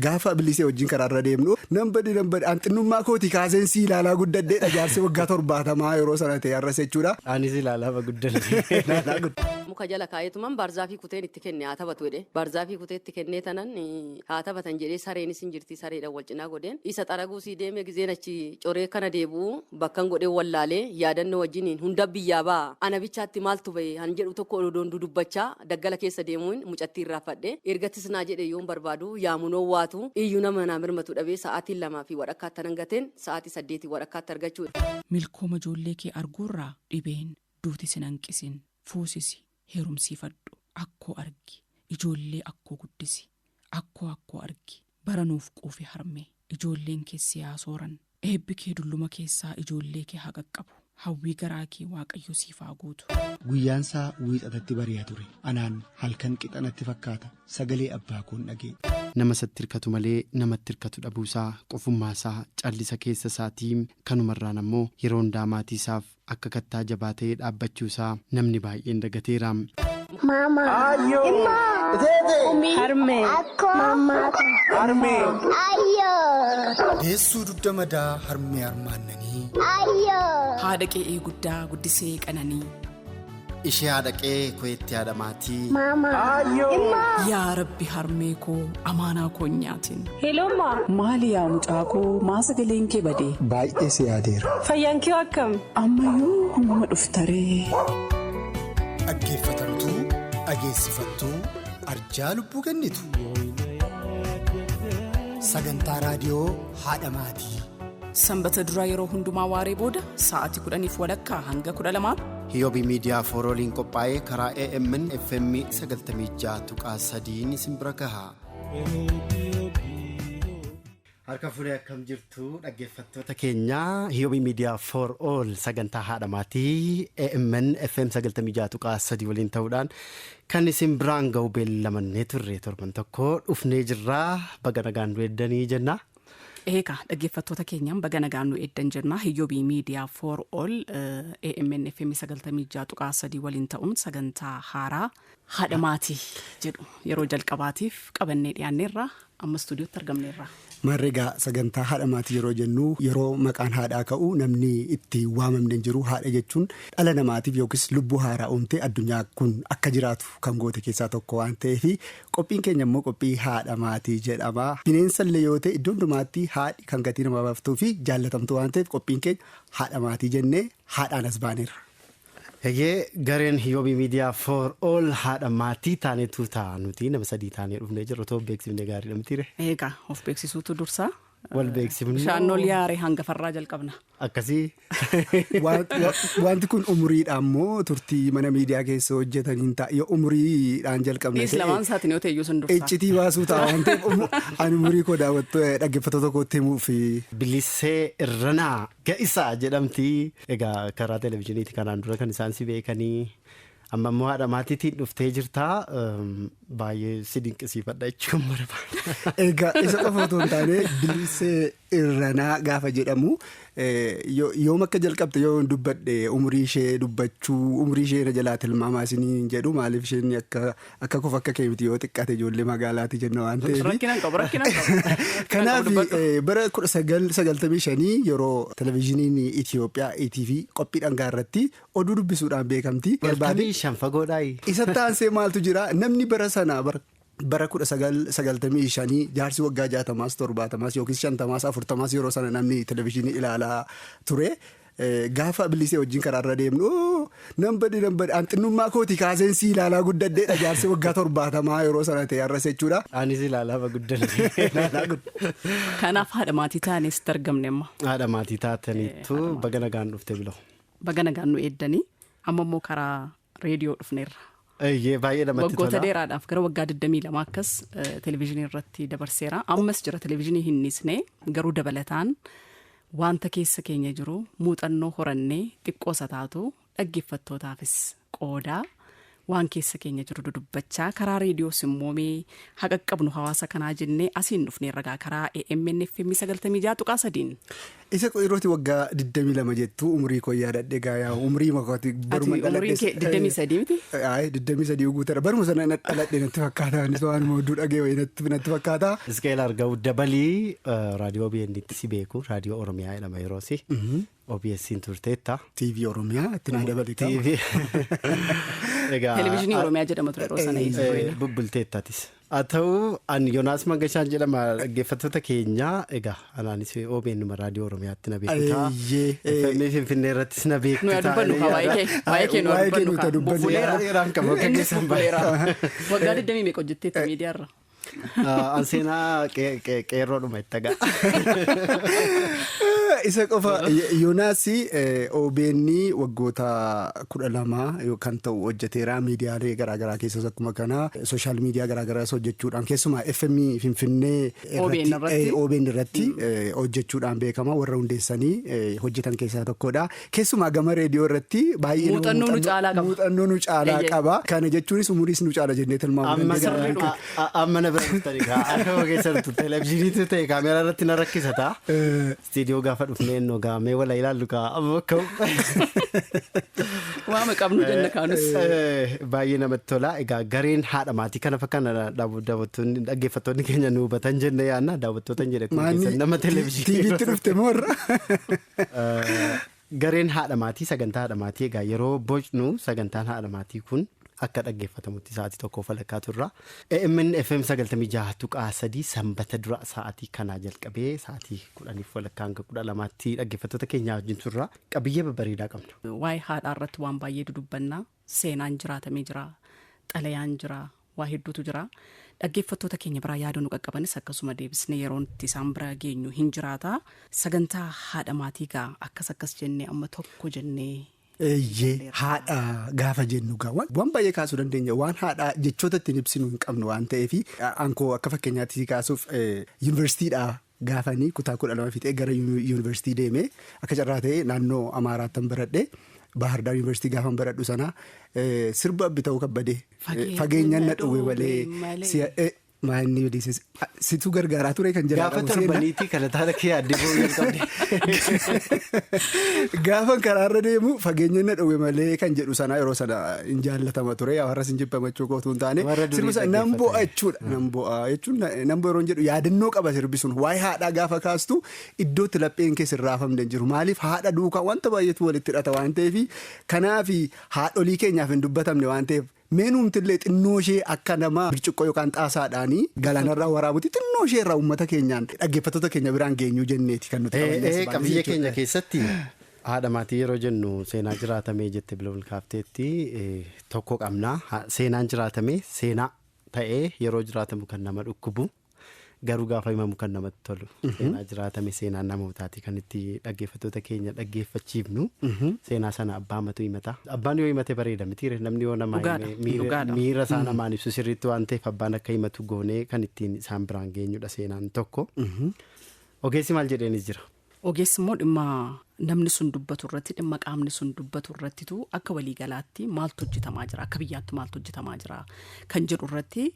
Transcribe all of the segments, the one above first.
gaafa bilisee wajjin karaarra deemnu nambadi anxinnummaa kooti kaaseen si ilaalaa guddaddeedha jaarsi waggaa 70 yeroo sana ta'e arras jechuudha. Anis ilaalaa guddadde. Muka jala kaayetumaan barzaafii kuteen itti kenne haa taphatu jedhe barzaafii kutee itti kennee tanan haa taphatan jedhee sareenis hin jirti sareedhaan wal cinaa godheen isa xaraguu sii deeme gizeen achi coree kana deebi'u bakkan godhee wallaalee yaadannoo wajjiniin hunda biyyaa ba'a ana bichaatti maaltu bahe han jedhu tokko odoon dudubbachaa daggala keessa deemuun mucattii irraa fadhe ergattis naa jedhe yoon barbaadu yaamunoo waatu iyyuu nama naa mirmatu dhabee sa'aatii 2 fi wadhakkaatti hangateen sa'aatii 8 wadhakkaatti argachuudha. Milkooma ijoollee kee arguurraa dhibeen duuti sin hanqisin fuusisi heerumsiifadhu akkoo argi ijoollee akkoo guddisi akkoo argi baranuuf quufi harmee ijoolleen kee siyaasoran eebbi kee dulluma keessaa ijoollee kee haa qaqqabu hawwii garaa kee waaqayyo siif haa guutu. Guyyaansaa wiixatatti bari'a ture anaan halkan qixanatti fakkaata sagalee abbaa koon dhagee. Nama satti hirkatu malee namatti hirkatu dhabuusaa qofummaasaa callisa keessa isaatiin kanumarraan ammoo yeroo hundaa maatiisaaf akka kattaa jabaa ta'ee dhaabbachuusaa namni baay'een dagateera. Mama. Ayo. Harme. Akko. Mama. Harme. Ayo. Deessuu dugda madaa harmee armaannanii. Ayo. Haadha qe'ee guddaa guddisee qananii. Ishee haadha qe'ee koyetti haadha maatii. Mama. Ayo. Yaa Rabbi harmee koo amaanaa koo nyaatin. Heloma. Maali yaa mucaa koo maa sagaleen kee badee. Baay'ee si yaadeera. Fayyaan kee akkam? Ammayyuu nama dhuftaree. Dhaggeeffatamtuu dhageessifattuu arjaa lubbuu kennitu sagantaa raadiyoo haadha maatii. Sanbata duraa yeroo hundumaa waaree booda sa'aatii 10:00 hanga 12:00 Hiyoobii miidiyaa foorooliin qophaa'ee karaa AMN FM 96.3 isin bira gaha. Harka fuudhee akkam jirtu dhaggeeffattoota keenya Hiyoobii miidiyaa for all sagantaa haadha maatii AMN FM 96.3 waliin ta'uudhaan kan isin biraan ga'u beellamannee turre torban tokko dhufnee jirraa baga nagaan nu eeddanii jenna. Eegaa dhaggeeffattoota keenyaan baga nagaan nu eeddan jenna Hiyoobii miidiyaa for all AMN FM 96.3 waliin ta'uun sagantaa haaraa haadha maatii jedhu yeroo jalqabaatiif qabannee dhiyaanneerra amma stuudiyootti argamneerra. Marreegaa sagantaa haadha maatii yeroo jennu yeroo maqaan haadhaa ka'u namni itti waamamne jiru haadha jechuun dhala namaatiif yookiis lubbuu haaraa uumtee addunyaa kun akka jiraatu kan goote keessaa tokko waan ta'eef qophiin keenya immoo qophii haadha maatii jedhama. Bineensallee yoo ta'e iddoo hundumaatti haadhi kan gatii nama baaftuu fi jaallatamtu waan ta'eef qophiin keenya haadha maatii jennee haadhaan as baaneerra. Egaa gareen Hiyoobii miidiyaa for all haadha maatii taanetu ta'a nuti nama 3 taanee dhufnee jirru ta'uu beeksifne gaariidha mitiire. Eegaa of beeksisuutu dursa. Wal beeksifnu. Shaannool yaaree hangafarraa jalqabna. Akkasii. Wanti kun umuriidhaan moo turtii mana miidiyaa keessa hojjetaniin ta'a yoo umuriidhaan jalqabne. Dhiis lamaan isaatiin yoo ta'e iyyuu sun dursa. Iccitii baasuu ta'a waan ta'eef ani umurii koo daawwattu dhaggeeffattoota kootti himuuf. Bilisee Irranaa Ga'isaa jedhamti. Egaa karaa televezyiiniiti kanaan dura kan isaan si beekanii. Amma immoo haadha maatiitiin dhuftee jirtaa baay'ee si dinqisiifadha jechuun barbaada. Egaa isa qofa otoo hin taane Bilisee Irranaa gaafa jedhamu yoom akka jalqabte yoo dubbadhe umurii ishee dubbachuu umurii ishee irra jalaa tilmaamaa isiniin jedhu maaliif isheen akka qofa akka keemiti yoo xiqqaate ijoollee magaalaati jenna waan ta'eef. Rakkinaan qabu. Kanaaf bara 1995 yeroo televezyiiniin Itoophiyaa ETV qophii dhangaa irratti oduu dubbisuudhaan beekamti. Shan fagoodhaayi. Isa taansee maaltu jira namni bara sanaa bara 1995 jaarsi waggaa 60 70 yookiis 50 40 yeroo sana namni televezyiinii ilaalaa ture. Gaafa bilisee wajjin karaarra deemnu nambadi anxinnummaa kooti kaaseen si ilaalaa guddaddeedha jaarsi waggaa 70 yeroo sana ta'e arras jechuudha. Anis ilaalaa guddadde. Kanaaf haadha maatii taanis argamne amma. Haadha maatii taataniitu baga nagaan dhufte biloo. Baga nagaan nu eeddanii amma immoo karaa reediyoo dhufneerra. Baay'ee namatti tola. Waggoota dheeraadhaaf gara waggaa 22 akkas televezyiinii irratti dabarseera. Ammas jira televezyiinii hin dhiisne garuu dabalataan wanta keessa keenya jiru muuxannoo horannee xiqqoosa taatu dhaggeeffattootaafis qoodaa waan keessa keenya jiru dudubbachaa karaa reediyoos immoo haqa qabnu hawaasa kanaa jennee asiin dhufnee ragaa karaa AMN FM 96.3. Isa yerooti waggaa 22 jettu umrii koo yaadadhe gaa umrii makooti baruma dhaladhe. Umriin kee 23 miti? 23 guuteera baruma sana dhaladhe natti fakkaata waan mooduu dhagee wayii natti fakkaata. Iskeel argamu dabalii raadiyoo BN'tti si beeku raadiyoo Oromiyaa jedhama yeroosi. OBS'n turteetta. TV Oromiyaa itti naa dabaleeta. TV. Televezyiinii Oromiyaa jedhama ture yeroo sana bubbulteettatis. Haa ta'u ani Yoonaas Mangashaan jedhama dhaggeeffattoota keenya egaa anaanis OBN raadiyoo Oromiyaatti na beekutaa. FM Finfinnee irrattis na beekutaa. Waa'ee kee nu dubbannu kaa. Bufuleeraan qaba akka keessan baay'ee. Waggaa 20 meeqa hojjetteetta miidiyaarra? Anseenaa qeerroodhuma itti agaa. Isa qofa Yoonaas OBN waggoota 12 yookaan ta'u hojjeteera miidiyaalee garaagaraa keessas akkuma kana sooshaal miidiyaa garaagaraas hojjechuudhaan keessumaa FM Finfinnee OBN irratti hojjechuudhaan beekama warra hundeessanii hojjetan keessaa tokkodha. Keessumaa gama reediyoo irratti baay'ee muuxannoo nu caalaa qaba. Kana jechuunis umuriis nu caala jennee tilmaamu. Amma na bira dhuftanii akka keessattuu televezyiiniitu ta'e kaameraa irratti na rakkisata. Istiidiyoo gaafa dhufnee gaamee wala ilaallu amma ka'u. Waama qabnu jenna kaanus. Baay'ee namatti tola. Egaa gareen haadha maatii kana fakkaana daawwattoonni dhaggeeffattoonni keenya nu hubatan jenne yaadna daawwattoota hin jedhe kun keessan nama televezyiinii. TV'tti dhufte moorra. Gareen haadha maatii sagantaa haadha maatii egaa yeroo bocnu sagantaan haadha maatii kun. Akka dhaggeeffatamutti sa'aatii tokko falakkaa turra. AMN FM 96.3 sanbata dura sa'aatii kanaa jalqabee sa'aatii 10 falakkaa hanga 12tti dhaggeeffattoota keenya wajjin turra. Qabiyyee babbareedaa qabna. Waa'ee haadhaa irratti waan baay'ee dudubbannaa. Seenaan jiraatamee jira. Xalayaan jira. Waa hedduutu jira. Dhaggeeffattoota keenya biraa yaada nu qaqqabanis akkasuma deebisnee yeroo itti isaan bira geenyu hin jiraata. Sagantaa haadha maatii gaa akkas jennee amma tokko jennee. Haadha gaafa jennu waan baay'ee kaasuu dandeenya waan haadha jechoota ittiin ibsinu hin qabnu waan ta'eef ankoo akka fakkeenyaatti kaasuuf yuunivarsiitiidhaa gaafanii kutaa 12 fixee gara yuunivarsiitii deemee akka carraa ta'e naannoo Amaaraattan baradhe Baahirdaar yuunivarsiitii gaafan baradhu sana sirba Abbita'uu Kabbadee fageenyaan na dhowwe malee. Maanni situ gargaaraa ture kan jedhamu. Gaafa torbaniitii kana taata kee addee boo'ee qabde. Gaafan karaarra deemu fageenya na dhowwe malee kan jedhu sana yeroo sana hin jaallatama ture warras hin jibbamachuu kootu hin taane. Sirbi nan bo'a jechuudha. Nan bo'a jechuun nan bo'a yeroo jedhu yaadannoo qaba sirbi sun waa'ee haadhaa gaafa kaastu iddootti lapheen keessa hin raafamne jiru maaliif haadha duukaa wanta baay'eetu walitti hidhata waan ta'eef kanaaf haadholii keenyaaf hin dubbatamne waan ta'eef. Meenumtillee xinnoo ishee akka nama birciqqoo yookaan xaasaadhaanii galaanarraa waraabutti xinnoo ishee irraa uummata keenyaan dhaggeeffattoota keenya biraan geenyuu jenneeti kan nuti qabiyyee keenya keessatti haadha maatii yeroo jennu seenaa jiraatamee jette biloon kaafteetti tokko qabna seenaan jiraatamee seenaa ta'ee yeroo jiraatamu kan nama dhukkubu garuu gaafa himamu kan namatti tolu seenaa jiraatame seenaan namootaati kan itti dhaggeeffattoota keenya dhaggeeffachiifnu seenaa sana abbaa matu himata abbaan yoo himate bareeda mitiire namni yoo namaa miira isaa namaan ibsu sirriitti waan ta'eef abbaan akka himatu goonee kan ittiin isaan biraan geenyudha seenaan tokko ogeessi maal jedheenis jira. Ogeessi immoo dhimma namni sun dubbatu irratti dhimma qaamni sun dubbatu irrattitu akka waliigalaatti maaltu hojjetamaa jira akka biyyaatti maaltu hojjetamaa jira kan jedhu irratti.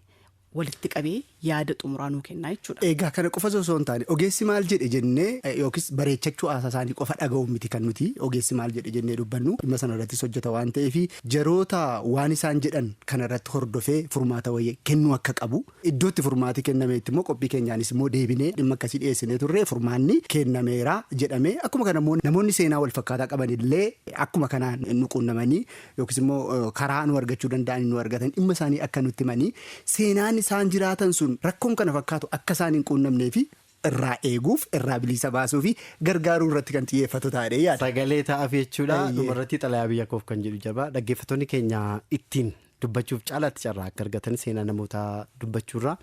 Walitti qabee yaada xumuraa nuu kennaa jechuudha. Egaa kana qofa osoo hin taane ogeessi maal jedhe jennee yookiis bareechachuu haasaa isaanii qofa dhaga'uun miti kan nuti ogeessi maal jedhe jennee dubbannu dhimma sana irrattis hojjeta waan ta'eef jaroota waan isaan jedhan kana irratti hordofee furmaata wayii kennuu akka qabu iddootti furmaati kennameetti immoo qophii keenyaanis immoo deebinee dhimma akkasii dhiyeessinee turre furmaanni kennameera jedhamee akkuma kana immoo namoonni seenaa wal fakkaataa qaban illee akkuma kanaan nu quunnamanii yookiis immoo karaa nu argachuu danda'an nu argatan dhimma isaanii akka nutti himanii seenaan isaan jiraatan sun rakkoon kana fakkaatu akka isaan hin quunnamnee fi irraa eeguuf irraa bilisa baasuu fi gargaaruu irratti kan xiyyeeffatu taa'ee yaada. Sagalee ta'aaf jechuudha dhumarratti xalayaa biyya koof kan jedhu jabaa dhaggeeffattoonni keenya ittiin dubbachuuf caalaatti carraa akka argatan seenaa namoota dubbachuurraa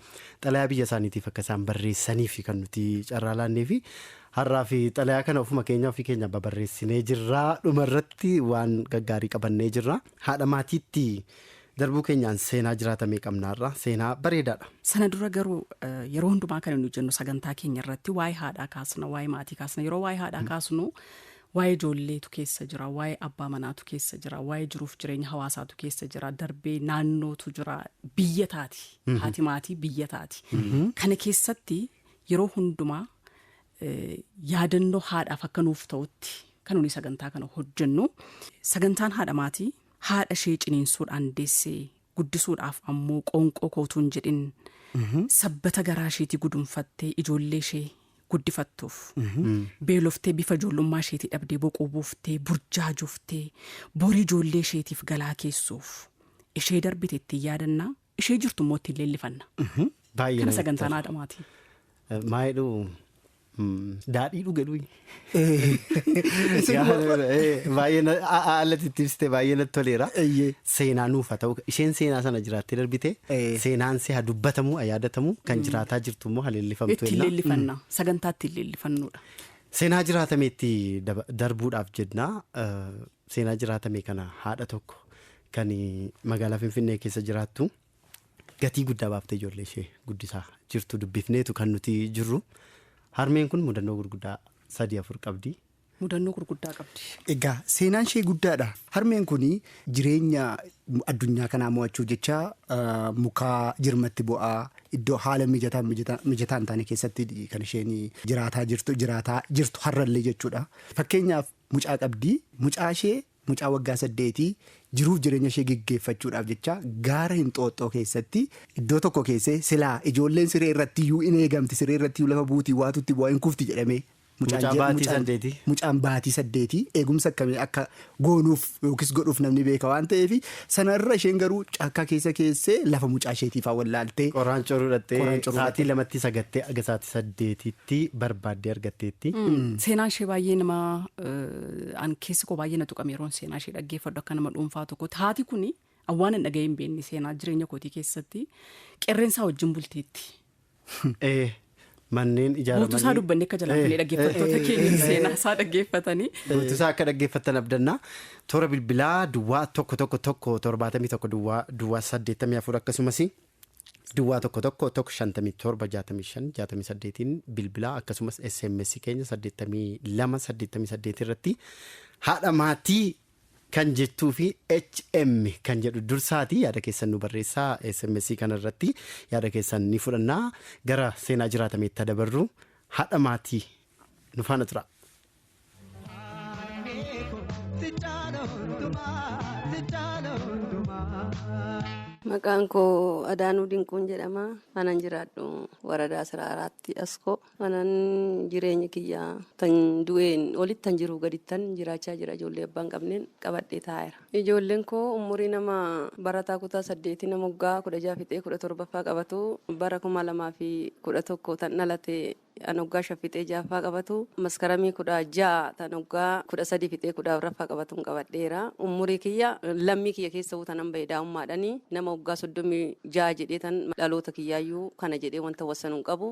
xalayaa biyya isaaniitiif akka isaan barreessaniif kan nuti carraa laannee fi har'aa fi xalayaa kana ofuma keenya ofii keenya barreessinee jirraa dhumarratti waan gaggaarii qabannee jirra haadha maatiitti. Darbuu keenyaan seenaa jiraatamee qabnaarra seenaa bareedaadha. Sana dura garuu yeroo hundumaa kan nuti jennu sagantaa keenya irratti waa'ee haadhaa kaasna waa'ee maatii kaasna yeroo waa'ee haadhaa kaasnu waa'ee ijoolleetu keessa jira, waa'ee abbaa manaatu keessa jira, waa'ee jiruuf jireenya hawaasaatu keessa jira, darbee naannootu jira, biyya taati, haati maatii biyya taati. Kana keessatti yeroo hundumaa yaadannoo haadhaaf akka nuuf ta'utti kan nuyi sagantaa kana hojjennu. Sagantaan haadha maatii haadha ishee ciniinsuudhaan deessee guddisuudhaaf ammoo qoonqoo kootuun jedhin sabbata garaa isheetii gudunfattee ijoollee ishee guddifattuuf beeloftee bifa ijoollummaa isheetii dhabdee boquu buuftee burjaajuuftee borii ijoollee isheetiif galaa keessuuf ishee darbite ittiin yaadannaa, ishee jirtu immoo ittiin leellifanna. Kana sagantaan haadha maatii. Maayidhuu daadhii dhugedhu baay'ee haalatti ibsite baay'ee natti toleera. Seenaa nuuf haa ta'u isheen seenaa sana jiraattee darbite seenaan see haa dubbatamu haa yaadatamu kan jiraataa jirtu immoo haa leellifamtu. Ittiin leellifanna sagantaa ittiin leellifannuudha. Seenaa jiraatameetti darbuudhaaf jennaa seenaa jiraatame kana haadha tokko kan magaalaa Finfinnee keessa jiraattu gatii guddaa baaftee ijoollee ishee guddisaa jirtu dubbifneetu kan nuti jirru. Harmeen kun mudannoo gurguddaa 3-4 qabdi. Mudannoo gurguddaa qabdi. Egaa seenaan ishee guddaadha. Harmeen kun jireenya addunyaa kanaa mo'achuu jecha mukaa jirmatti bu'aa iddoo haala mijataa hin taane keessatti kan isheen jiraataa jirtu har'allee jechuudha. Fakkeenyaaf mucaa qabdi. Mucaa waggaa 8 jiruuf jireenya ishee geggeeffachuudhaaf jecha gaara Hinxooxxoo keessatti iddoo tokko keessee silaa ijoolleen siree irratti iyyuu in eegamti, siree irratti iyyuu lafa buutii waatutti bu'aa hin kufti jedhamee. Mucaan baatii 8 eegumsa akkamii akka goonuuf yookiis godhuuf namni beeka waan ta'eef sanarra isheen garuu caakkaa keessee lafa mucaa isheetiif wallaaltee qoraan coruudhattee sa'aatii 2 sagattee aga sa'aatii 8tti barbaaddee argatteetti. Seenaan ishee baay'ee nama an keessi koo baay'ee na tuqame yeroon seenaa ishee dhaggeeffadhu akka nama dhuunfaa tokkotti. Haati kun awwaan hin dhaga'ee hin beekne seenaa jireenya kootii keessatti qeerransaa wajjin bulteetti. Manneen ijaaramanii Guutuusaa dubbanne akka jalaafinee dhaggeeffattoota keenya seenaa isaa dhaggeeffatanii. Guutuusaa akka dhaggeeffatan abdannaa toora bilbilaa duwwaa 111 duwwaa 84 akkasumas duwwaa 11 bilbilaa akkasumas SMS keenya 8288 irratti haadha maatii kan jettuu fi HM kan jedhu dursaati. Yaada keessan nu barreessaa SMS kana irratti yaada keessan ni fudhannaa. Gara seenaa jiraatameetti dabarru haadha maatii nu faana tura. Maqaan koo Adaanuu Dinquun jedhama. Anan jiraadhu waradaa Siraaraatti Askoo. Anan jireenya kiyyaa tan du'een olittan jiru gadittan jiraachaa jira. Ijoollee abbaan qabneen qabadhee taa'eera. Ijoolleen koo umurii nama barataa kutaa 8 nama waggaa 16 fixee 17ffaa qabatu bara 2011 tan dhalate an waggaa 5 fixee 6ffaa qabatu maskaramii 16 tan waggaa 13 fixee 14ffaa qabatuun qabadheera. Umurii kiyya lammii kiyya keessa utanan bahee daa'ummaadhanii nama waggaa 36 jedhee tan dhaloota kiyyaayyuu kana jedhee wanta wasanuun qabu.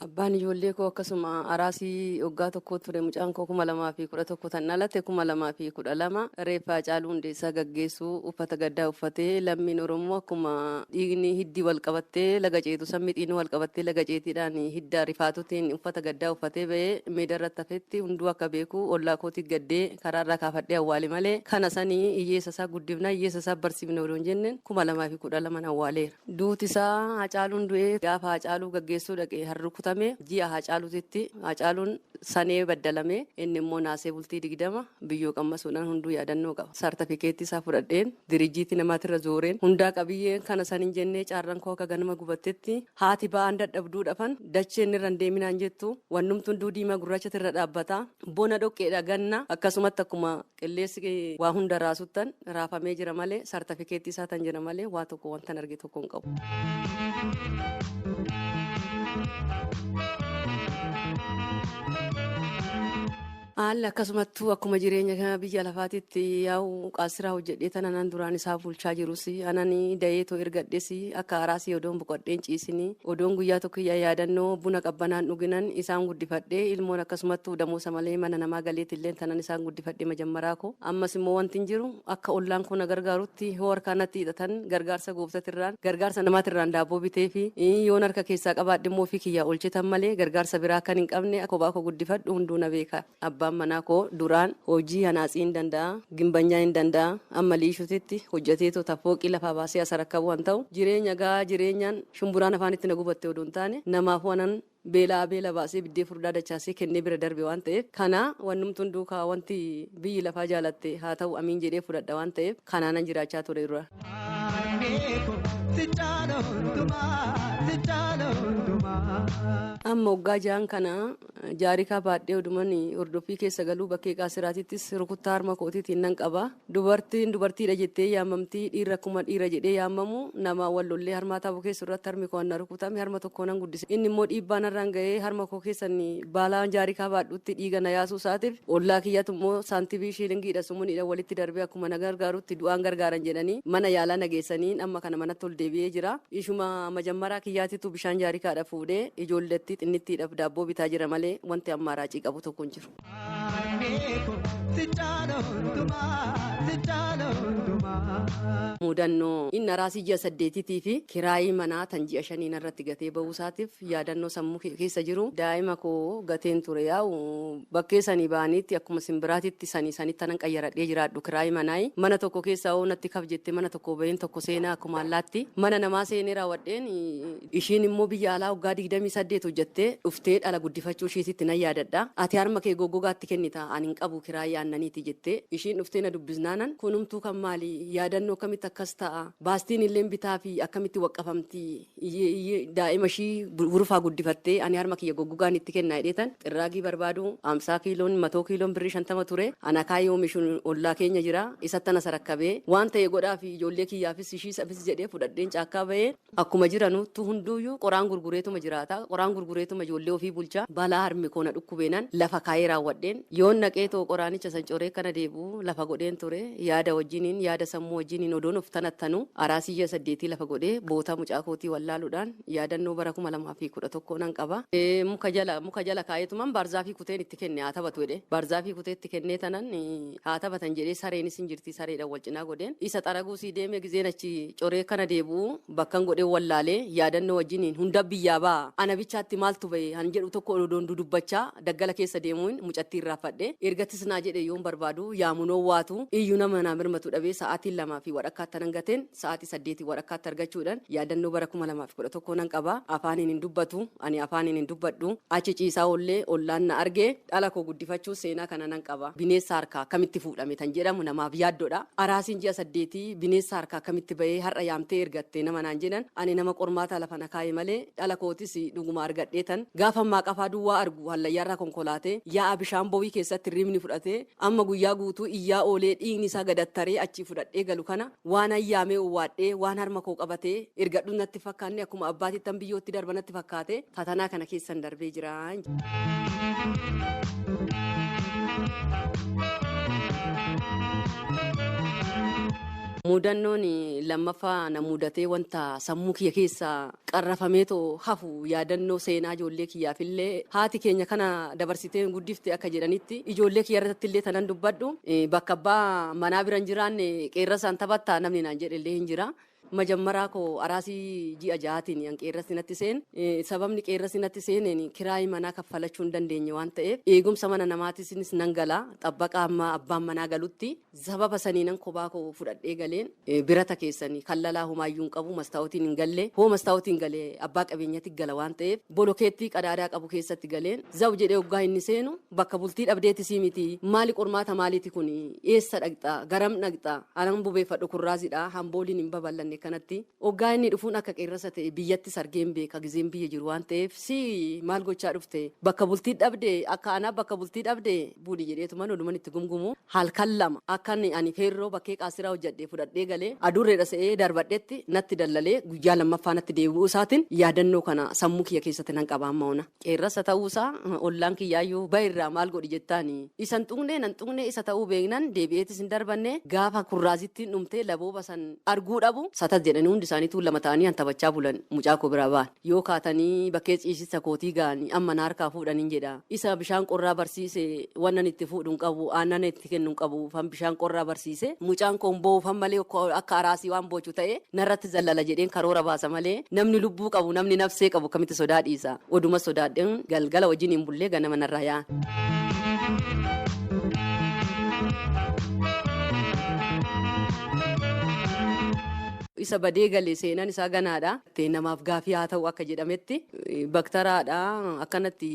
Abbaan ijoollee koo akkasuma araasii waggaa tokko ture. Mucaan koo 2011 tan dhalate 2012 reeffaa Haacaaluu Hundeessaa gaggeessuu uffata gaddaa uffatee lammiin Oromoo akkuma dhiigni hiddii wal qabattee laga ceetu sammi dhiigni wal qabattee laga ceetiidhaan hidda rifaatutiin uffata gaddaa uffatee bahee meedarratti hafetti hunduu akka beeku ollaa kootii gaddee karaarraa kaafadhee awwaale malee kana sanii hiyyeessa isaa guddifna hiyyeessa isaa barsiifna odoon jenneen 2012 awwaaleera. Duuti isaa Haacaaluun du'ee gaafa Haacaaluu gaggeessuu dhaqee harrukutame ji'a Haacaaluutitti Haacaaluun sanee baddalamee inni immoo naasee bultii 20 biyyoo qammasuudhaan hunduu yaadannoo qaba. Saartifikeetti isaa fudhadheen dirijiitti namaatirra zooreen hundaa qabiyyee kana san hin jennee caarran koo akka ganama gubattetti haati ba'aan dadhabduu dhafan dacheen irra deeminaan jettu wannumtuun diimaa gurraachatti irra dhaabbata bona dhoqqeedha ganna akkasumatti akkuma qilleessi waa hunda raasuttan raafamee jira malee saartifikeetti isaa tan jira malee waa tokko wantan arge tokko hin qabu. Haalli akkasumattuu akkuma jireenya biyya lafaatitti yaa'u qaasiraa hojjedhee tana nan duraan isaa bulchaa jirus ananii dayeetoo ergadhes akka araasii odoon boqodheen ciisinii odoon guyyaa tokko yaadannoo buna qabbanaan dhuginan isaan guddifadhee ilmoon akkasumattuu damoosa malee mana namaa galeetillee tanan isaan guddifadhee majammaraa koo ammas immoo wanti hin jiru akka ollaan kun gargaarutti hoo harkaanatti hidhatan gargaarsa gooftatirraan gargaarsa namaatirraan daabboo bitee fi yoon harka keessaa qabaadhe immoo fi kiyyaa olchetan malee gargaarsa biraa kan hin qabne kophaa koo guddifadhu hunduu na beeka. Abbaan manaa koo duraan hojii hanaatsii hin danda'a gimbanyaa hin danda'a amma liishuutitti hojjeteetoo tafooqii lafaa baasee asa rakkabu waan ta'u jireenya jireenyaan shumburaan afaanitti na gubatte oduu hin taane namaaf wanan beela baasee biddee furdaa dachaasee kennee bira darbe waan ta'eef kana wannumtuun duukaa wanti biyyi lafaa jaalatte haa ta'u amiin jedhee fudhadha waan ta'eef kanaanan jiraachaa ture dura. Amma waggaa ja'an kana jaarikaa baadhee oduman hordoffii keessa galuu bakkee qaasiraatittis rukuttaa harma kootiitiin nan qaba dubartiidha jettee yaamamtii dhiirra akkuma dhiira jedhee yaamamu nama wallollee harmaa taa'u keessa irratti harmi koo na rukutame harma tokko nan guddise inni immoo dhiibbaan irraan ga'ee harma koo keessan baalaan jaarikaa baadhutti dhiiga na yaasuu isaatiif ollaa kiyyatu immoo saantibii shiilingiidha sumuuniidha walitti darbee akkuma na gargaarutti du'aan gargaaran jedhanii mana yaalaa nageessanii amma kana manatti ol deebi'ee jira ishuma majammaraa kiyyaatitu bishaan jaarikaadha fuudhee ijoolletti xinnittiidhaaf daabboo bitaa jira malee wanti amma raacii qabu tokko hin jiru. Mudannoo inni araasii ji'a 8 fi kiraayii manaa tan ji'a 5 irratti gatee ba'uusaatiif yaadannoo sammuu keessa jiru daa'ima koo gateen ture yaa'u bakkee sanii ba'aniitti akkuma simbiraatitti sanitti tanan qayyaradhee jiraadhu kiraayii manaayi mana tokko keessaa oonatti kaf jette mana tokko baheen tokko seenaa akkuma allaatti mana namaa seenee raawwadheen ishiin immoo biyya alaa waggaa 28 hojjettee dhuftee dhala guddifachuu ishiititti nan yaadadha ati harma kee goggogaatti kennita ani hin qabu kiraayii aannaniiti jettee ishiin dhuftee na dubbisnaanan kunumtuu kan maali yaadannoo akkamitti akkas ta'a baastiin illee bitaa fi akkamitti waqqafamti daa'ima ishii burufaa guddifattee ani harma kiyya goggogaan itti kennaa jedheetan xirraagii barbaadu 50 kiiloon 100 kiiloon birrii 50 ture ana kaayoo oomishuun ollaa keenya jira isatti ana sarakkabee waan ta'e godhaa fi ijoollee kiyyaafis ishii safis jedhee fudhadheen caakkaa bahee akkuma jiranutti hunduuyyuu qoraan gurgureetuma jiraata qoraan gurgureetuma ijoollee ofii bulchaa balaa harmi koona dhukkubeenan lafa kaayee raawwadheen yoon naqee too qoraanicha san coree kana deebu lafa godheen ture yaada wajjiniin yaada sammuu wajjiniin odoon of tanattanu araasii ji'a 8 lafa godhee bootaa mucaa kootii wallaaluudhaan yaadannoo bara 2011 nan qaba. Muka jala kaayetuman baarzaafii kuteen itti kenne haa taphatu jedhe baarzaafii kutee itti kennee tanan haa taphatan jedhee sareenis hin jirti sareedhaan wal cinaa godheen isa xaraguu sii deemee gizeen achi coree kana deebu bakkan godhee wallaalee yaadannoo wajjiniin hunda biyyaa ba'a ana bichaatti maaltu bahe han jedhu tokko odoon dudubbachaa daggala keessa deemuun mucattii irraafadhe ergattis naa jedhe yoon barbaadu yaamunoo waatu iyyuu nama naa mirmatu dhabee sa'aatiin 2 fi wadhakkaatti nan gateen sa'aatii 8 wadhakkaatti argachuudhaan yaadannoo bara 2011 nan qaba afaaniin hin dubbatu ani afaaniin hin dubbadhu achi ciisaa ollee ollaan na argee dhala koo guddifachuu seenaa kana nan qaba bineensa harkaa akkamitti fuudhame tan jedhamu namaaf yaaddoodha araasiin ji'a 8 bineensa harkaa akkamitti bahee har'a yaamtee ergatte nama naan jedhan ani nama qormaataa lafa na kaa'e malee dhala kootis dhuguma argadheetan gaafa ammaa qafaa duwwaa argu hallayyaarraa konkolaatee yaa'a bishaan bowwii keessatti riibni fudhatee amma guyyaa guutuu iyyaa oolee dhiigni isaa gadattaree achi fudhadhee galu kana waan ayyaamee uwwaadhee waan harma koo qabatee ergadhu natti fakkaanne akkuma abbaatittan biyyootti darba natti fakkaate fatanaa kana keessan darbee jira. Mudannoon lammaffaa na mudatee wanta sammuu kiyya keessa qarrafameetoo hafu yaadannoo seenaa ijoollee kiyyaafillee haati keenya kana dabarsitee guddifte akka jedhanitti ijoollee kiyya irratti illee tanan dubbadhu bakka abbaa manaa biran jiraanne qeerrasaan taphattaa namni naan jedhellee hin jira. Majammaraa koo araasii ji'a 6tiin an qeerrasi natti seen sababni qeerrasi natti seeneen kiraayii manaa kaffalachuu hin dandeenye waan ta'eef eegumsa mana namaatiinis nan gala xabbaqa amma abbaan manaa galutti sababa sanii nan kophaa koo fudhadhee galeen birata keessanii kallalaa humaayyuun qabu mastaawutiin hin galle hoo mastaawutiin galee abbaa qabeenyatti gala waan ta'eef bolokeettii qadaadaa qabu keessatti galeen zaw jedhee waggaa inni seenu bakka bultii dhabdeetti sii miti maali qormaata maaliiti kun eessa dhaqxa garam dhaqxa anan bubeeffadhu kurraasidha hambooliin hin babal'anne baranne kanatti hoggaa inni dhufuun akka qeerrasa ta'e biyyatti sargeen beeka gizeen biyya jiru waan ta'eef si maal gochaa dhufte bakka bultii dhabde akka anaa bakka bultii dhabde buudi jedheetuman oduman itti gumgumu halkan lama akka ani feerroo bakkee qaasiraa hojjadhee fudhadhee galee aduurreedha se'ee darbadhetti natti dallalee guyyaa lammaffaa natti deebi'uu isaatiin yaadannoo kana sammuu kiyya keessatti nan qabaa mauna qeerrasa ta'uusaa ollaan kiyyaayyuu ba'irraa maal godhi jettaani isan tuqnee nan tuqnee isa ta'uu beeknan deebi'eetis hin darbanne gaafa kurraasitti dhumtee labooba san arguu dhabu satas jedhanii hundi isaaniitu lama ta'anii hantabachaa bulan mucaa koo biraa ba'an yoo kaatanii bakkee ciisisa kootii ga'anii amma na harkaa fuudhaniin jedha isa bishaan qorraa barsiise wannan itti fuudhuun qabu aannan itti kennuun qabu fan bishaan qorraa barsiise mucaan koon boo'ufan malee akka araasii waan boochu ta'e narratti zallala jedheen karoora baasa malee namni lubbuu qabu namni nafsee qabu kamitti sodaa dhiisa oduma sodaadheen galgala wajjin hin bullee ganama narraa yaa'an. Isa badee galee seenaan isaa ganaadha. Namaaf gaafii haa ta'u akka jedhametti baktaraadha akkanatti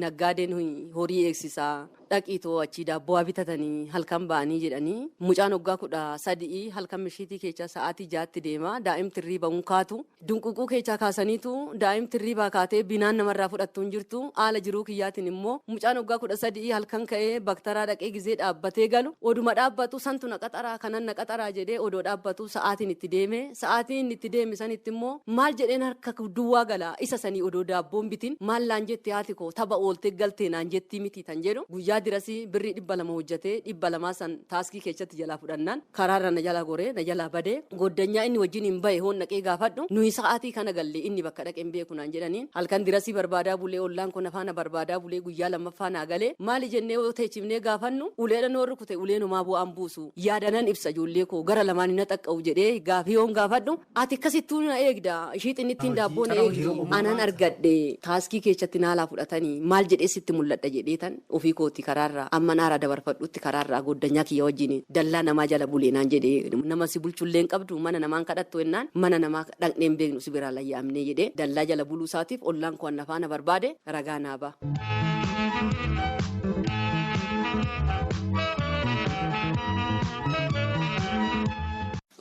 naggaadeen horii eegsisaa dhaqiitoo achii daabboo bitatanii halkan ba'anii jedhanii mucaan waggaa 13 halkan mishiitii keessa sa'aatii 6tti deema daa'imti irriiba kaatu dunququu keessa kaasaniitu daa'imti irriibaa kaatee binaan namarraa fudhattuun jirtu haala jiruu kiyyaatiin immoo mucaan waggaa 13 halkan ka'ee baktaraa dhaqee gizee dhaabbatee galu oduma dhaabbatu santu naqaxaraa kanan naqaxaraa jedhee odoo dhaabbatu sa'aatiin itti deeme sa'aatiin itti deeme sanitti immoo maal jedheen harka duwwaa gala isa sanii odoo daabboon bitin maal laan jetti haati koo tapha ooltee galtee naan jettii miti tan jedhu guyyaa dirasii birrii 200 hojjetee 200 san taaskii keessatti jalaa fudhannaan karaarra na jala goree na jala badee goddanyaa inni wajjin hin bahe hoon naqee gaafadhu nuyi sa'aatii kana galle inni bakka dhaqeen beeku naan jedhaniin halkan dirasii barbaadaa bulee ollaan kun afaana barbaadaa bulee guyyaa lammaffaa naa galee maali jennee yoo teechifnee gaafannu uleedha noo rukute uleenumaa bu'aan buusu yaadanan ibsa ijoollee koo gara lamaan na xaqqa'u jedhee gaafii hoon gaafadhu ati akkasittuu na eegda ishii xinnittiin daabboo na eegdu anan argadhe taaskii keessatti naalaa fudhatanii maal jedhee sitti mul'adha jedheetan ofii kooti karaarraa amma naara dabarfadhutti karaarraa goddanyaa kiyya wajjin dallaa namaa jala bulee naan jedhee nama si bulchullee qabdu mana namaan kadhattu ennaan mana namaa dhaqneen beeknu si biraa layyaamnee jedhee dallaa jala buluu isaatiif ollaan koo annafaana barbaade ragaa naa ba'a.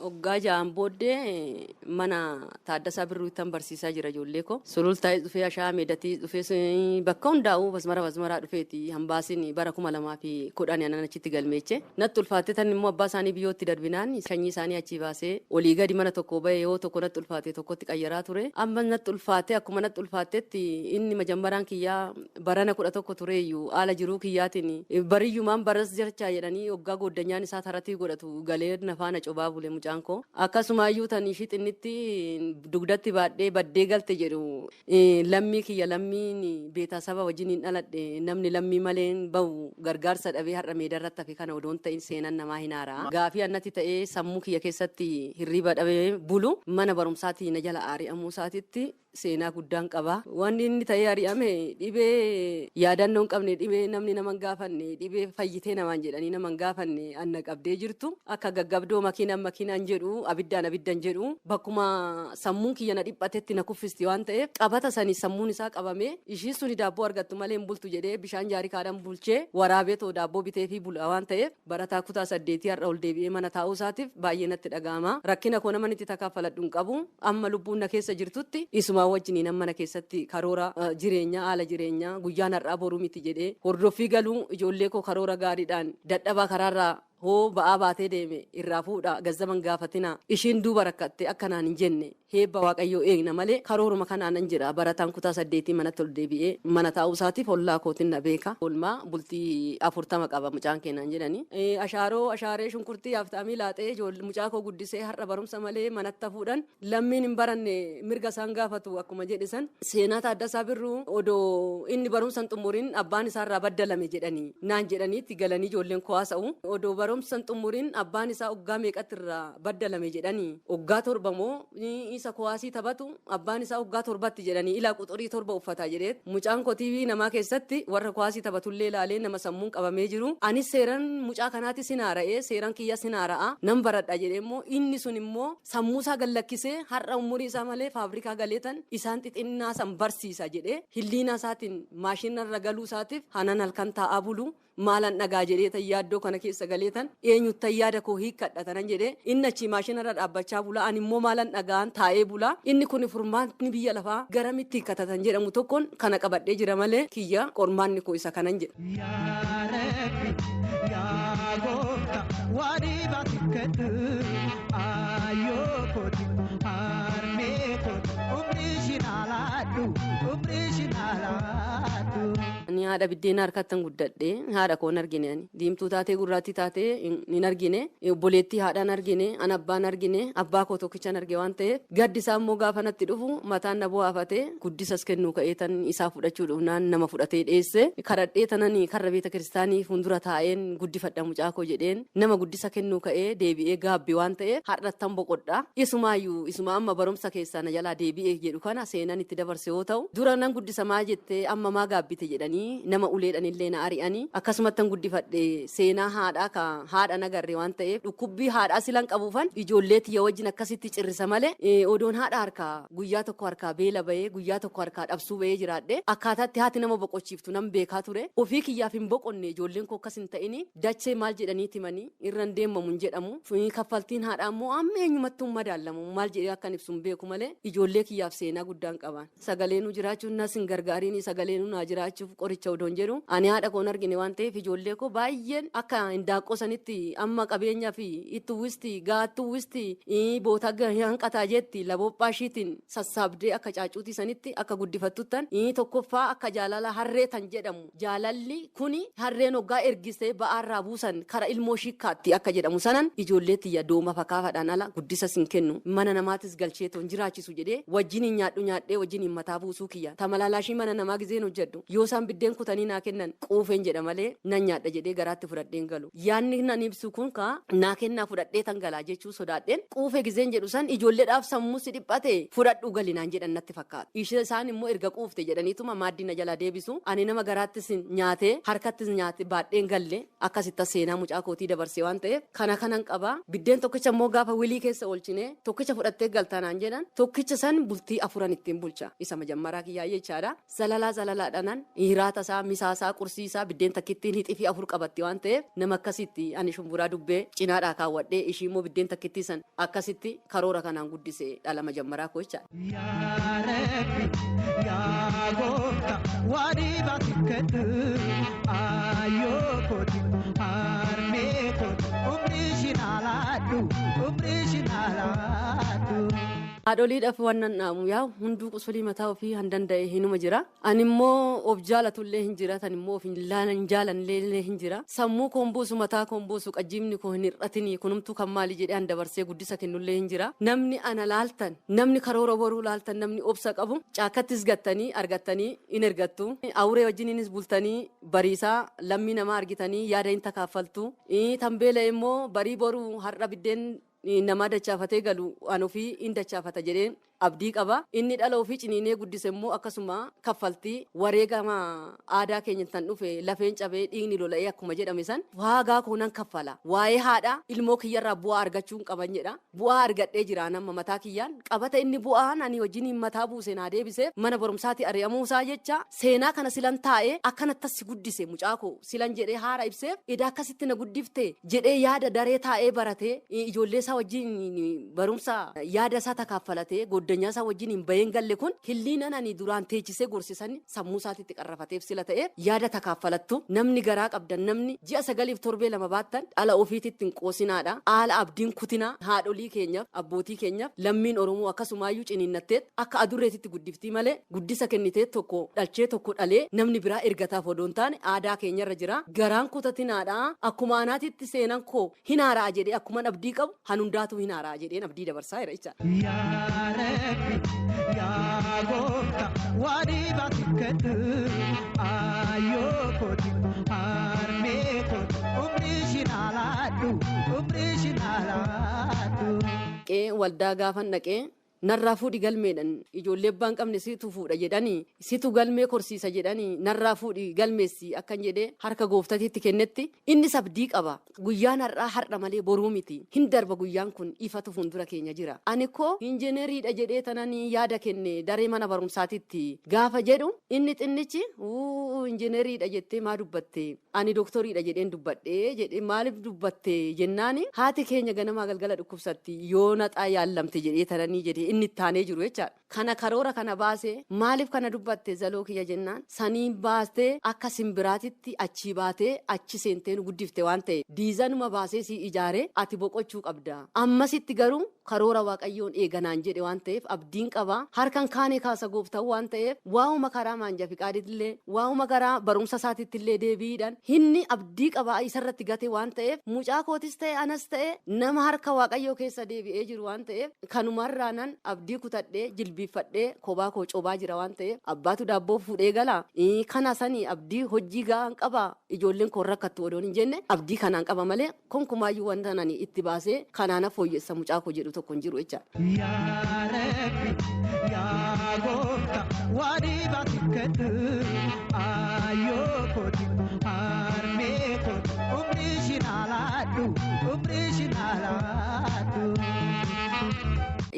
Waggaa ja'aan booddee mana Taaddasaa Birruutti barsiisaa jira ijoollee koo. Sulultaa dhufee Ashaamee Datii dhufee bakka hundaa'uu basmaraa dhufeeti hambaasiin bara 2010 anan achitti galmeeche. Natti ulfaatee tan immoo abbaa isaanii biyyootti darbinaan sanyii isaanii achii baasee olii gadi mana tokko bahee yoo tokko natti ulfaatee tokkotti qayyaraa ture. Amma natti ulfaatee akkuma natti ulfaatetti inni majammaraan kiyyaa barana 11 tureeyyuu haala jiruu kiyyaatiin bariyyumaan baras jirchaa jedhanii waggaa gooddanyaan isaa taratii godhatu galee nafaana cobaa bulee mucaa. Akkasumayyuu tan ishii xinnitti dugdatti baadhee baddee galte jedhu lammii kiyya lammiin beetaa saba wajjin hin dhaladhe namni lammii malee bahu gargaarsa dhabee har'a meedarratti hafe kana odoon ta'in seenan namaa hin haaraa gaafii annatti ta'ee sammuu kiyya keessatti hirriba dhabee bulu mana barumsaatii na jala ari'amuu isaatitti seenaa guddaan qaba. Wanni inni ta'ee ari'ame dhibee yaadannoo hin qabne dhibee namni nama hin gaafanne dhibee fayyitee namaan jedhanii nama hin gaafanne anna qabdee jirtu akka gaggabdoo makiinaan jedhu abiddan jedhu bakkuma sammuun kiyya na dhiphatetti na kuffisti waan ta'eef qabata sanii sammuun isaa qabame ishii suni daabboo argattu malee hin bultu jedhee bishaan jaarikaadhaan bulchee waraabee too daabboo bitee fi bula waan ta'eef barataa kutaa 8 har'a ol deebi'ee mana taa'uu isaatiif baay'ee natti dhaga'ama. Rakkina koo nama itti takaafaladhu hin qabu amma lubbuun na keessa jirtutti isuma wajjiniin mana keessatti karoora jireenyaa haala jireenyaa guyyaan har'aa boruu miti jedhee hordoffii galuu ijoollee koo karoora gaariidhaan dadhabaa karaarraa hoo ba'aa baatee deeme irraa fuudha gazzaban gaafatina ishiin duuba rakkatte akkanaan hin jenne heebba waaqayyoo eegna malee karooruma kanaan hin jira barataan kutaa 8 manatti ol deebi'ee mana taa'uu isaatiif ollaa kootiin na beeka olmaa bultii 40 qaba mucaan keenan jedhani ashaaree shunkurtii yaaftaamii laaxee mucaa koo guddisee har'a barumsa malee manatti fuudhan lammiin hin baranne mirga isaan gaafatu akkuma jedhisan seenaa Taaddasaa Birruu odoo inni barumsan xumuriin abbaan isaarraa baddalame jedhanii naan jedhaniitti galanii ijoolleen koo haasa'u odoo barumsan xumuriin abbaan isaa waggaa meeqattirraa baddalame jedhanii waggaa 7 moo isa kuwaasii taphatu abbaan isaa waggaa 7tti jedhanii ilaa quxurii 7 uffataa jedhee mucaan koo TV namaa keessatti warra kuwaasii taphatullee ilaalee nama sammuun qabamee jiru anis seeran mucaa kanaatti sinaara'ee seeran kiyya sinaara'a nan baradha jedhee immoo inni sun immoo sammuusaa gallakkisee har'a umurii isaa malee faabrikaa galeetan isaan xixinnaa san barsiisa jedhee hilliina isaatiin maashinarra galuu isaatiif hanan halkan taa'aa bulu maalan dhagaa jedhee tayyaaddoo kana keessa galeetan eenyu tayyaada koo hiikkadhatanan jedhee inni achi maashinarra dhaabbachaa bulaa ani immoo maalan dhagaan taa'ee bulaa inni kun furmaanni biyya lafaa garamitti hiikkatatan jedhamu tokkoon kana qabadhee jira malee kiyya qormaanni koo isa kanan jedhe. Ani haadha biddeena harkattan guddadhee haadha koon argine ani diimtuu taatee gurraattii taatee hin argine obboleettii haadhaan argine an abbaan argine abbaa koo tokkichan arge waan ta'eef gaddi isaa immoo gaafa natti dhufu mataan na bu'aafatee guddisas kennuu ka'ee tan isaa fudhachuu dhufnaan nama fudhatee dheesse kadhadhee tananii karra beeta kiristaanii fuuldura taa'een guddifadha mucaa koo jedheen nama guddisa kennuu ka'ee deebi'ee gaabbi waan ta'eef har'attan boqodha isumaayyuu isuma amma barumsa keessaa na jalaa deebi'ee jedhu kana seenan itti dabarse yoo ta'u dura nan guddisamaa jettee amma maa gaabbite jedhanii nama uleedhaan illee na ari'anii akkasumattan guddifadhe seenaa haadhaa ka haadha nagarre waan ta'eef dhukkubbii haadhaa silan qabuufan ijoollee tiyya wajjin akkasitti cirrisa malee odoon haadha harkaa guyyaa tokko harkaa beela bahee guyyaa tokko harkaa dhabsuu bahee jiraadhe akkaataatti haati nama boqochiiftu nam beekaa ture ofii kiyyaaf hin boqonne ijoolleen koo akkas hin ta'ini dachee maal jedhanii timanii irran deemamu hin jedhamu kaffaltiin haadhaa immoo amma eenyumattuu madaalamu maal jedhee akkan ibsu hin beeku malee ijoollee kiyyaaf seenaa guddaan qaban sagaleenuu jiraachuun nas hin gargaariin sagaleenuu naa jiraachuuf qoricha odoon jedhu ani haadha koon argine waan ta'eef ijoollee koo baay'een akka hindaaqqoo sanitti amma qabeenyaa fi itti uwwisti gaattuu uwwisti boota hanqataa jetti laboophaa ishiitiin sassaabdee akka caacuutii sanitti akka guddifattuttan tokkoffaa akka jaalala harree tan jedhamu jaalalli kuni harreen hoggaa ergisee ba'aarraa buusan kara ilmoo shiikkaatti akka jedhamu sanan ijoollee tiyya dooma fakkaafadhaan ala guddisa sin kennu mana namaatis galchee toon jiraachisu jedhee wajjin hin nyaadhu nyaadhee wajjin hin mataa buusuu kiyya tamalalaashii mana namaa gizeen hojjedhu yoo isaan biddeen kutanii naa kennan quufeen jedha malee nan nyaadha jedhee garaatti fudhadheen galu yaanni nan ibsu kun ka naa kennaa fudhadhee tan galaa jechuu sodaadheen quufee gizeen jedhu san ijoolleedhaaf sammuu si dhiphate fudhadhuu galinaan jedhan natti fakkaata isaan immoo erga quufte jedhaniituma maaddii na jala deebisu ani nama garaattis nyaatee harkattis nyaate baadheen galle akkasitti seenaa mucaa kootii dabarsee waan ta'eef kana kanan qaba biddeen tokkicha immoo gaafa wilii keessa oolchine tokkicha fudhattee galtanaan jedhan tokkicha san bultii afuran ittiin bulcha isa majammaraa kiyyaa jechaadha zalalaadhanan hiraata isaa misaasaa qursiisaa biddeen takkittiin hixii afur qabatti waan ta'eef nama akkasitti ani shumburaa dubbee cinaadhaa kaawwadhee ishii immoo biddeen takkittii san akkasitti karoora kanaan guddise dhala majammaraa koo jechaadha. Haadholiidhaaf waan naamu yaa hunduu qusulii mataa ofii han danda'e hinuma jira ani immoo of jaalatullee hin jira tan immoo of hin jaalanillee hin jira sammuu koon buusu mataa koon buusu qajjiimni koo hin hir'atinii kunumtuu kan maali jedhee han dabarsee guddisa kennullee hin jira namni ana laaltan namni karoora boruu laaltan namni obsa qabu caakkattis gattanii argattanii in ergattu awuree wajjiniinis bultanii bariisaa lammii namaa argitanii yaada hin takaafaltu tambeela immoo barii boruu har'a biddeen nama dachaafatee galu an ofii in dachaafata jedheen abdii qaba inni dhala ofii ciniinee guddise immoo akkasuma kaffaltii wareegama aadaa keenya tan dhufe lafeen cabee dhiigni lola'ee akkuma jedhame san waagaa koonan kaffala waa'ee haadha ilmoo kiyyarraa bu'aa argachuun qaban jedha bu'aa argadhee jira nama mataa kiyyaan qabata inni bu'aan ani wajjiniin mataa buuse naa deebise mana barumsaatti ari'amuusaa jecha seenaa kana silan taa'ee akkanattas si guddise mucaa koo silan jedhee haara ibseef edaa akkasitti na guddifte jedhee yaada daree taa'ee baratee ijoollee isaa wajjin barumsa yaada isaa takaafalatee goddanyaa isaa wajjin hin baheen galle kun hilliinan ani duraan teechisee gorsisan sammuu isaatitti qarrafateef sila ta'eef yaada takaafalattu namni garaa qabdan namni ji'a 9-7 baattan dhala ofiititti hin qoosinaadha haala abdiin kutinaa haadholii keenyaaf abbootii keenyaaf lammiin oromoo akkasumaayyuu ciniinnatteet akka adurreetitti guddiftii malee guddisa kennitee tokko dhalchee tokko dhalee namni biraa ergataaf odoon taane aadaa keenyarra jira garaan kutatinaadha akkuma anaatitti seenan koo hin haaraa jedhee akkuma abdii qabu hanundaatu hin haaraa jedheen abdii dabarsaa jira jecha. Yaa goota waadii baatikkatu ayyoo kooti harmee kooti umrii shinaalaadhu umrii shinaalaadhu. Waldaa gaafan dhaqee narraa fuudhi galmeedhaan ijoollee abbaan qabne situ fuudha jedhanii situ galmee korsiisa jedhanii narraa fuudhi galmeessi akkan jedhee harka gooftatiitti kennetti innis abdii qaba guyyaan har'a malee boruu miti hin darba guyyaan kun ifatu fuuldura keenya jira ani koo injiineriidha jedhee tananii yaada kenne daree mana barumsaatitti gaafa jedhu inni xinnichi injiineriidha jettee maa dubbatte ani dooktoriidha jedheen dubbadhee jedhee maaliif dubbatte jennaani haati keenya ganamaa galgala dhukkubsatti yoo naxaa yaallamte jedhee tananii jedhee inni taanee jiru jechaadha. Kana karoora kana baasee maaliif kana dubbatte zaloo kiyya jennaan saniin baastee akka simbiraatitti achi baatee achi seentee nu guddifte waan ta'e diizanuma baasee si ijaaree ati boqochuu qabda ammasitti garuu karoora waaqayyoon eeganaan jedhe waan ta'eef abdiin qaba harkan kaanee kaasa gooftaa waan ta'eef waa'uma karaa maanja fiqaadittillee waa'uma karaa barumsa isaatittillee deebiidhaan hinni abdii qaba isarratti gate waan ta'eef mucaa kootis ta'e anas ta'e nama harka waaqayyoo keessa deebi'ee jiru waan ta'eef kanumarraanan abdii kutadhee jilbiifadhee kophaa koo cobaa jira waan ta'eef abbaatu daabboo fuudhee gala kana sanii abdii hojii gahaan qaba ijoolleen koo rakkattu odoon hin jenne abdii kanaan qaba malee konkumaayyuu wanta nani itti baasee kanaana fooyyessa mucaa koo jedhu tokko hin jiru jechaadha. Yaa Rabbi yaa Gooftaa waadii baatikkadhu ayyoo kooti harmee kooti umrii shinaalaadhu umrii shinaalaadhu.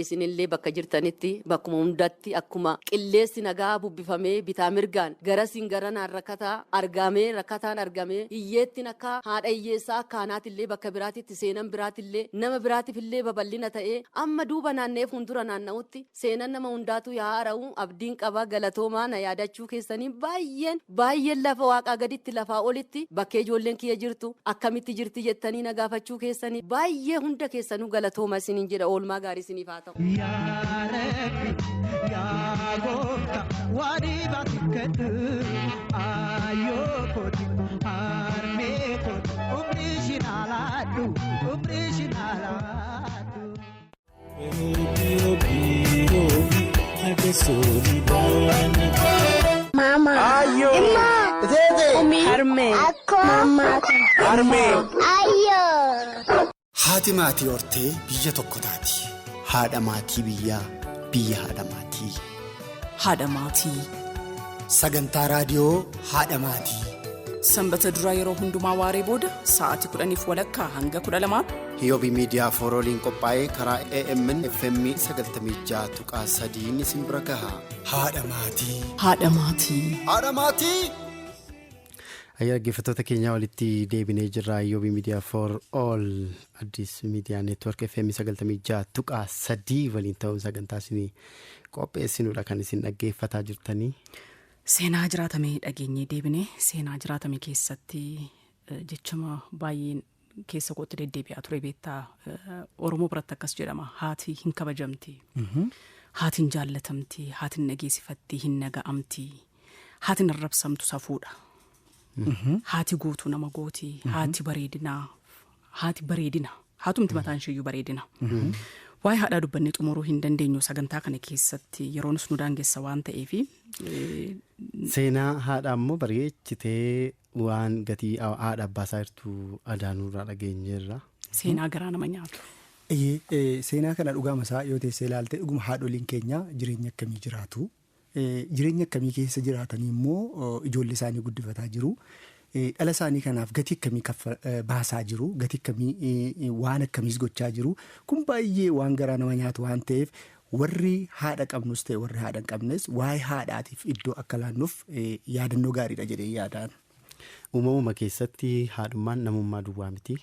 Isinillee bakka jirtanitti bakkuma hundatti akkuma qilleessi nagaa bubbifamee bitaa mirgaan garasiin garanaan rakkataa argamee rakkataan argamee hiyyeettiin akka haadha hiyyeessaa akka haanaatillee bakka biraatitti seenan biraatillee nama biraatiifillee babal'ina ta'ee amma duuba naannee fuuldura naanna'utti seenan nama hundaatu yaa haara'u abdiin qaba galatoomaa na yaadachuu keessanii baay'een lafa waaqaa gaditti lafaa olitti bakkee ijoolleen kiyya jirtu akkamitti jirti jettanii na gaafachuu keessanii baay'ee hunda keessanuu galatooma isiniin jedha oolmaa gaarii isiniif haa ta'u. Yaa Rabbi yaa Gooftaa waadii baatikkadhu ayyoo kooti harmee kooti umrii shinaalaadhu umrii shinaalaadhu. Mama. Ayo. Imma. Tete. Umi. Harme. Akko. Mama. Harme. Ayo. Haati maatii hortee biyya tokko taati. Haadha maatii biyyaa biyya haadha maatii. Haadha maatii. Sagantaa raadiyoo haadha maatii. Sanbata duraa yeroo hundumaa waaree booda sa'aatii 10:00 hanga 12:00. Hiyoobii miidiyaa foorooliin qophaa'ee karaa AMN FM 96.3 isin bira gaha. Haadha maatii. Haadha maatii. Haadha maatii. Ayyaa dhaggeeffattoota keenyaa walitti deebinee jirra. Hiyoobii miidiyaa for all addis miidiyaa neetwork FM 96.3 waliin ta'uun sagantaa isin qopheessinuudha kan isin dhaggeeffataa jirtanii. Seenaa jiraatamee dhageenyee deebinee seenaa jiraatamee keessatti jechama baay'een keessa kootti deddeebi'aa ture beektaa Oromoo biratti akkas jedhama haati hin kabajamti haati hin jaallatamti haati hin dhageessifatti hin naga'amti haati hin arrabsamtu safuudha haati gootuu nama gooti haati bareedina haatumti mataan isheeyyuu bareedina. Waa'ee haadhaa dubbannee xumuruu hin dandeenyu sagantaa kana keessatti yeroonis nu daangessa waan ta'eef. Seenaa haadhaa immoo bareechitee waan gatii haadha abbaasaa jirtu adaanuurraa dhageenyeerra. Seenaa garaa nama nyaatu. Seenaa kana dhugaama isaa yoo teessee ilaalte dhuguma haadholiin keenya jireenya akkamii jiraatu jireenya akkamii keessa jiraatanii immoo ijoollee isaanii guddifataa jiru. Dhala isaanii kanaaf gatii akkamii baasaa jiru gatii akkamii waan akkamiis gochaa jiru kun baay'ee waan garaa nama nyaatu waan ta'eef warri haadha qabnus ta'e warri haadha hin qabnes waa'ee haadhaatiif iddoo akka laannuuf yaadannoo gaariidha jedhee yaadaan. Uumamuma keessatti haadhummaan namummaa duwwaa miti.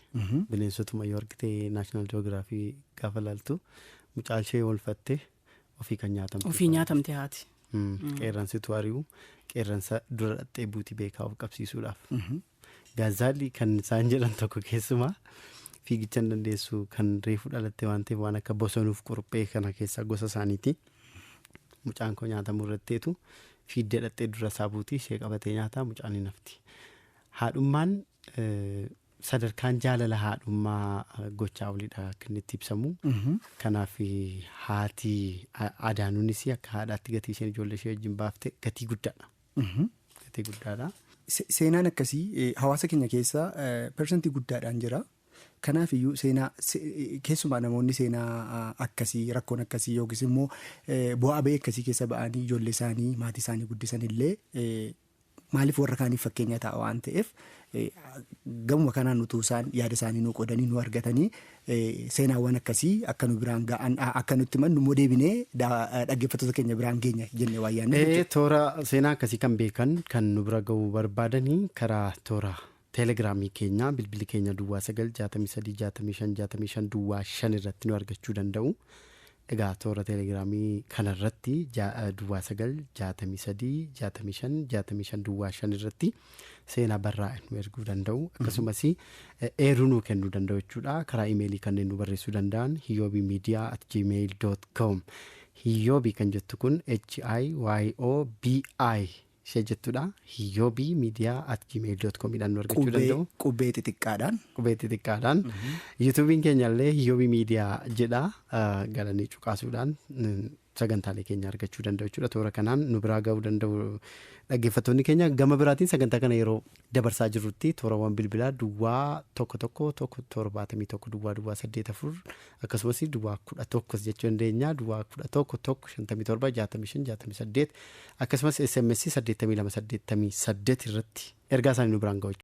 Bineensotuma yoo argite naashinaal ji'oogiraafii gaafa laaltu mucaan ishee oolfattee ofii kan nyaatamte. Ofii nyaatamte haati. Qeerransitu ari'u qeerransa dura dhattee buutii beekaa of qabsiisuudhaaf. Gaazaalli kan isaan jedhan tokko keessumaa fiigicha hin dandeessu kan reefu dhalatte waan ta'eef waan akka bosonuuf quruphee kana keessaa gosa isaaniiti. Mucaan koo nyaatamuu irratteetu fiiddee dhattee dura isaa buutii ishee qabatee nyaataa mucaan hin hafti. Haadhummaan sadarkaan jaalala haadhummaa gochaa oliidha kan inni itti ibsamu. Kanaaf haati adaanuunis akka haadhaatti gatii isheen ijoollee ishee wajjin baafte gatii guddaadha. Gatii guddaadha. Seenaan akkasii hawaasa keenya keessa persentii guddaadhaan jira. Kanaaf iyyuu seenaa keessumaa namoonni seenaa akkasii rakkoon akkasii yookiis immoo bu'aa ba'ii akkasii keessa ba'anii ijoollee isaanii maatii isaanii guddisan illee maaliif warra kaaniif fakkeenya ta'a waan ta'eef gamuma kanaan nutuu isaan yaada isaanii nu qoodanii nu argatanii seenaawwan akkasii akka nu biraan ga'an akka nutti himan nu immoo deebinee dhaggeeffattoota keenya biraan geenya jennee waa yaadne. Toora seenaa akkasii kan beekan kan nu bira ga'uu barbaadanii karaa toora teelegiraamii keenya bilbilli keenya duwwaa 9636565 duwwaa 5 irratti nu argachuu danda'u. Egaa toora teelegiraamii kanarratti duwwaa 9636565 duwwaa 5 irratti seenaa barraa'e nu erguu danda'u. Akkasumas eeruu nu kennuu danda'u jechuudha. Karaa imeelii kanneen nu barreessuu danda'an hiyyoobimedia@gmail.com hiyyoobii kan jettu kun HIYOBI ishee jettuudha. hiyyoobimedia@gmail.com dhaan nu argachuu danda'u. Qubbee xixiqqaadhaan. Yuutuubiin keenya illee hiyyoobii miidiyaa jedha. Galanii cuqaasuudhaan sagantaalee keenya argachuu danda'u jechuudha. Toora kanaan nu biraa ga'uu danda'u dhaggeeffattoonni keenya. Gama biraatiin sagantaa kana yeroo dabarsaa jirrutti toorawwan bilbilaa duwwaa 1171 duwwaa 84 akkasumas duwwaa 11 jechuu dandeenya. Duwwaa 11 57 65 68 akkasumas SMS 8288 irratti ergaa isaanii nu biraan ga'u.